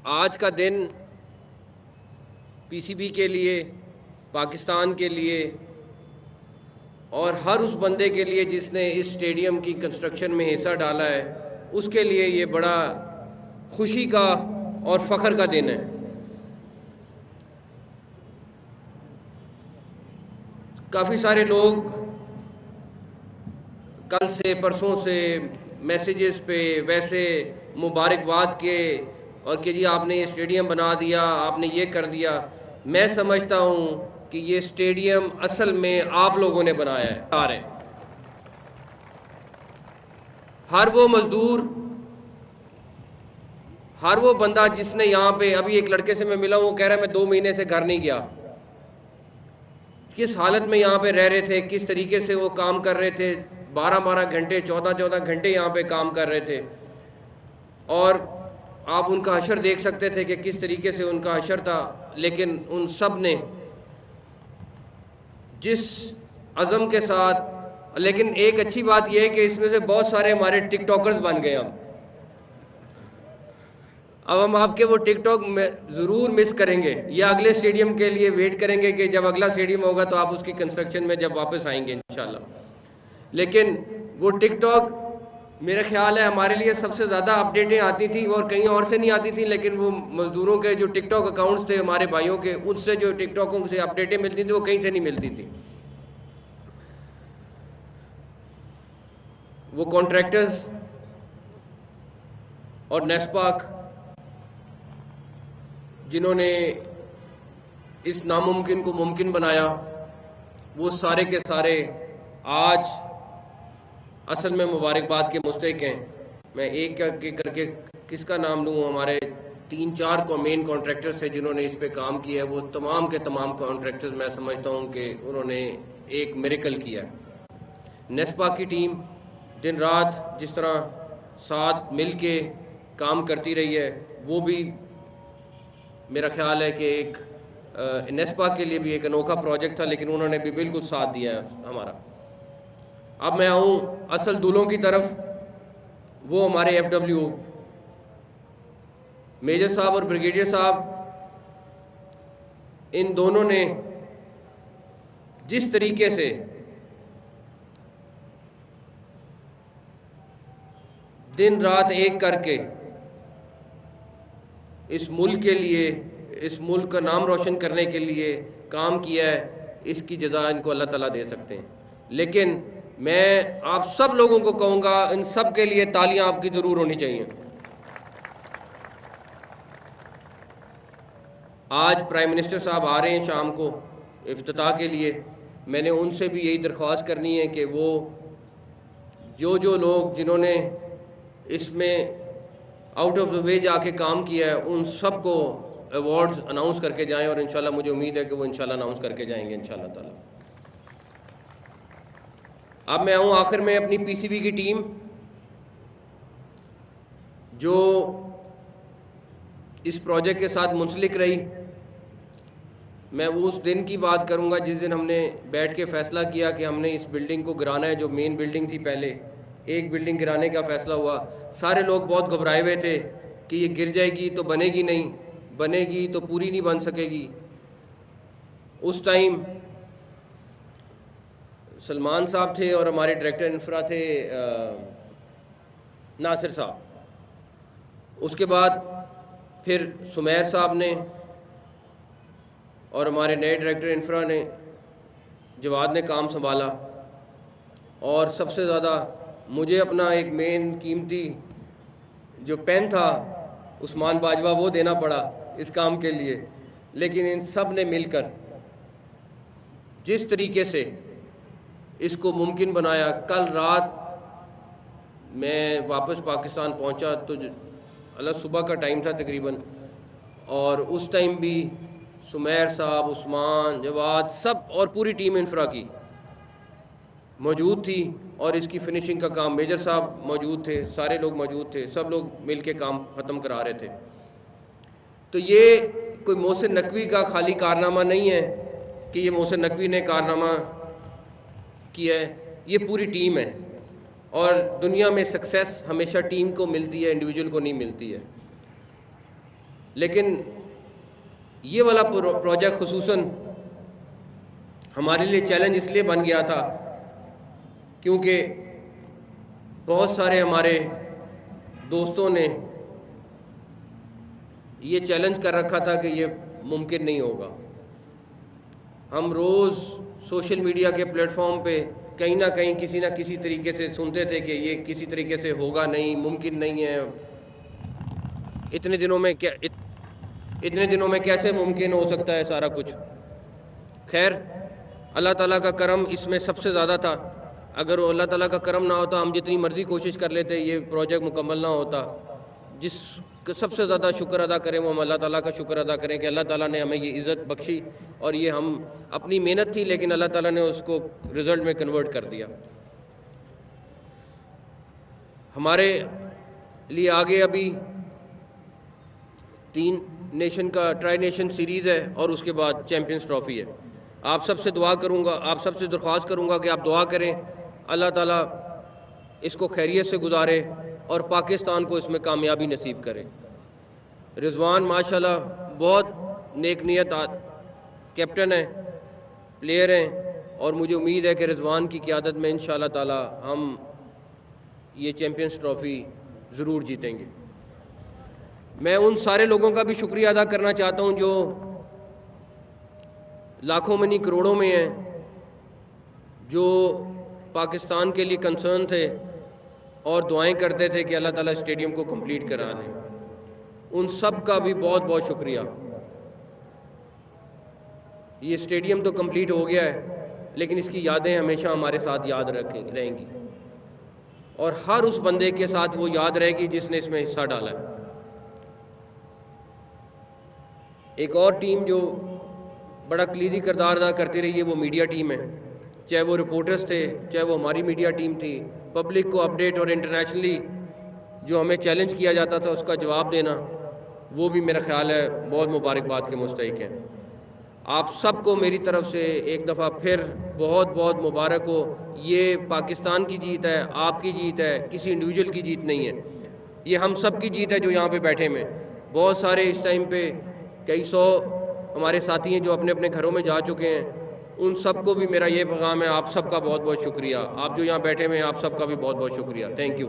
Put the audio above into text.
آج کا دن پی C B کے لیے، پاکستان کے لیے اور ہر اس بندے کے لیے جس نے اس اسٹیڈیم کی کنسٹرکشن میں حصہ ڈالا ہے، اس کے لیے یہ بڑا خوشی کا اور فخر کا دن ہے۔ کافی سارے لوگ کل سے پرسوں سے میسیجز پہ ویسے مبارکباد کے اور کہ جی آپ نے یہ اسٹیڈیم بنا دیا، آپ نے یہ کر دیا۔ میں سمجھتا ہوں کہ یہ اسٹیڈیم اصل میں آپ لوگوں نے بنایا ہے۔ ہر وہ مزدور، ہر وہ بندہ جس نے یہاں پہ، ابھی ایک لڑکے سے میں ملا ہوں، وہ کہہ رہا ہے میں 2 مہینے سے گھر نہیں گیا۔ کس حالت میں یہاں پہ رہ رہے تھے، کس طریقے سے وہ کام کر رہے تھے، 12 گھنٹے 14 گھنٹے یہاں پہ کام کر رہے تھے، اور آپ ان کا حشر دیکھ سکتے تھے کہ کس طریقے سے ان کا حشر تھا۔ لیکن ان سب نے جس عزم کے ساتھ، لیکن ایک اچھی بات یہ ہے کہ اس میں سے بہت سارے ہمارے ٹک ٹاکرز بن گئے ہم۔ اب ہم آپ کے وہ ٹک ٹاک ضرور مس کریں گے، یا اگلے اسٹیڈیم کے لیے ویٹ کریں گے کہ جب اگلا اسٹیڈیم ہوگا تو آپ اس کی کنسٹرکشن میں جب واپس آئیں گے انشاءاللہ۔ لیکن وہ ٹک ٹاک میرا خیال ہے ہمارے لیے سب سے زیادہ اپڈیٹیں آتی تھیں، اور کہیں اور سے نہیں آتی تھیں، لیکن وہ مزدوروں کے جو ٹک ٹاک اکاؤنٹس تھے ہمارے بھائیوں کے، ان سے جو ٹک ٹاکوں سے اپڈیٹیں ملتی تھیں وہ کہیں سے نہیں ملتی تھیں۔ وہ کانٹریکٹرز اور نیسپاک جنہوں نے اس ناممکن کو ممکن بنایا، وہ سارے کے سارے آج اصل میں مبارکباد کے مستحق ہیں۔ میں ایک کر کے کس کا نام لوں؟ ہمارے 3-4 کو مین کانٹریکٹرز تھے جنہوں نے اس پہ کام کیا ہے۔ وہ تمام کے تمام کانٹریکٹرز میں سمجھتا ہوں کہ انہوں نے ایک میریکل کیا ہے۔ نیسپا کی ٹیم دن رات جس طرح ساتھ مل کے کام کرتی رہی ہے، وہ بھی میرا خیال ہے کہ ایک نیسپا کے لیے بھی ایک انوکھا پروجیکٹ تھا، لیکن انہوں نے بھی بالکل ساتھ دیا ہے ہمارا۔ اب میں آؤں اصل دولوں کی طرف، وہ ہمارے ایف ڈبلیو میجر صاحب اور بریگیڈیئر صاحب، ان دونوں نے جس طریقے سے دن رات ایک کر کے اس ملک کے لیے، اس ملک کا نام روشن کرنے کے لیے کام کیا ہے، اس کی جزا ان کو اللہ تعالیٰ دے سکتے ہیں۔ لیکن میں آپ سب لوگوں کو کہوں گا، ان سب کے لیے تالیاں آپ کی ضرور ہونی چاہیے۔ آج پرائم منسٹر صاحب آ رہے ہیں شام کو افتتاح کے لیے، میں نے ان سے بھی یہی درخواست کرنی ہے کہ وہ جو لوگ جنہوں نے اس میں آؤٹ آف دا وے جا کے کام کیا ہے، ان سب کو ایوارڈز اناؤنس کر کے جائیں، اور انشاءاللہ مجھے امید ہے کہ وہ انشاءاللہ اناؤنس کر کے جائیں گے انشاءاللہ تعالی۔ اب میں آؤں آخر میں اپنی پی سی بی کی ٹیم، جو اس پروجیکٹ کے ساتھ منسلک رہی۔ میں اس دن کی بات کروں گا جس دن ہم نے بیٹھ کے فیصلہ کیا کہ ہم نے اس بلڈنگ کو گرانا ہے، جو مین بلڈنگ تھی پہلے، ایک بلڈنگ گرانے کا فیصلہ ہوا۔ سارے لوگ بہت گھبرائے ہوئے تھے کہ یہ گر جائے گی تو بنے گی نہیں، بنے گی تو پوری نہیں بن سکے گی۔ اس ٹائم سلمان صاحب تھے اور ہمارے ڈائریکٹر انفرا تھے ناصر صاحب۔ اس کے بعد پھر سمیر صاحب نے اور ہمارے نئے ڈائریکٹر انفرا نے، جواد نے کام سنبھالا، اور سب سے زیادہ مجھے اپنا ایک مین قیمتی جو پین تھا عثمان باجوہ وہ دینا پڑا اس کام کے لیے۔ لیکن ان سب نے مل کر جس طریقے سے اس کو ممکن بنایا۔ کل رات میں واپس پاکستان پہنچا تو صبح کا ٹائم تھا تقریباً، اور اس ٹائم بھی سمیر صاحب، عثمان، جواد، سب اور پوری ٹیم انفرا کی موجود تھی، اور اس کی فنشنگ کا کام میجر صاحب موجود تھے، سارے لوگ موجود تھے، سب لوگ مل کے کام ختم کرا رہے تھے۔ تو یہ کوئی محسن نقوی کا خالی کارنامہ نہیں ہے کہ یہ محسن نقوی نے کارنامہ کیا ہے، یہ پوری ٹیم ہے، اور دنیا میں سکسیس ہمیشہ ٹیم کو ملتی ہے، انڈیویجول کو نہیں ملتی ہے۔ لیکن یہ والا پروجیکٹ خصوصاً ہمارے لیے چیلنج اس لیے بن گیا تھا کیونکہ بہت سارے ہمارے دوستوں نے یہ چیلنج کر رکھا تھا کہ یہ ممکن نہیں ہوگا. ہم روز سوشل میڈیا کے پلیٹ فارم پہ کہیں نہ کہیں کسی نہ کسی طریقے سے سنتے تھے کہ یہ کسی طریقے سے ہوگا نہیں, ممکن نہیں ہے, اتنے دنوں میں کیسے ممکن ہو سکتا ہے سارا کچھ. خیر, اللہ تعالیٰ کا کرم اس میں سب سے زیادہ تھا. اگر وہ اللہ تعالیٰ کا کرم نہ ہوتا, ہم جتنی مرضی کوشش کر لیتے, یہ پروجیکٹ مکمل نہ ہوتا. جس کا سب سے زیادہ شکر ادا کریں وہ ہم اللہ تعالیٰ کا شکر ادا کریں کہ اللہ تعالیٰ نے ہمیں یہ عزت بخشی, اور یہ ہم اپنی محنت تھی لیکن اللہ تعالیٰ نے اس کو رزلٹ میں کنورٹ کر دیا. ہمارے لیے آگے ابھی 3 نیشن کا ٹرائی نیشن سیریز ہے اور اس کے بعد چیمپئنز ٹرافی ہے. آپ سب سے دعا کروں گا, آپ سب سے درخواست کروں گا کہ آپ دعا کریں, اللہ تعالیٰ اس کو خیریت سے گزارے اور پاکستان کو اس میں کامیابی نصیب کرے. رضوان ماشاءاللہ بہت نیک نیت کیپٹن ہیں, پلیئر ہیں, اور مجھے امید ہے کہ رضوان کی قیادت میں انشاءاللہ تعالی ہم یہ چیمپئنز ٹرافی ضرور جیتیں گے. میں ان سارے لوگوں کا بھی شکریہ ادا کرنا چاہتا ہوں جو لاکھوں میں نہیں کروڑوں میں ہیں, جو پاکستان کے لیے کنسرن تھے اور دعائیں کرتے تھے کہ اللہ تعالیٰ اسٹیڈیم کو کمپلیٹ کرا دیں. ان سب کا بھی بہت بہت شکریہ. یہ اسٹیڈیم تو کمپلیٹ ہو گیا ہے لیکن اس کی یادیں ہمیشہ ہمارے ساتھ یاد رہیں گی, اور ہر اس بندے کے ساتھ وہ یاد رہے گی جس نے اس میں حصہ ڈالا ہے. ایک اور ٹیم جو بڑا کلیدی کردار ادا کرتی رہی ہے وہ میڈیا ٹیم ہے, چاہے وہ رپورٹرز تھے, چاہے وہ ہماری میڈیا ٹیم تھی. پبلک کو اپڈیٹ اور انٹرنیشنلی جو ہمیں چیلنج کیا جاتا تھا اس کا جواب دینا, وہ بھی میرا خیال ہے بہت مبارکباد کے مستحق ہیں. آپ سب کو میری طرف سے ایک دفعہ پھر بہت بہت مبارک ہو. یہ پاکستان کی جیت ہے, آپ کی جیت ہے, کسی انڈیویجول کی جیت نہیں ہے. یہ ہم سب کی جیت ہے جو یہاں پہ بیٹھے ہیں. بہت سارے اس ٹائم پہ کئی 100 ہمارے ساتھی ہیں جو اپنے اپنے گھروں میں جا چکے ہیں. ان سب کو بھی میرا یہ پیغام ہے, آپ سب کا بہت بہت شکریہ. آپ جو یہاں بیٹھے ہوئے ہیں آپ سب کا بھی بہت بہت شکریہ. Thank you.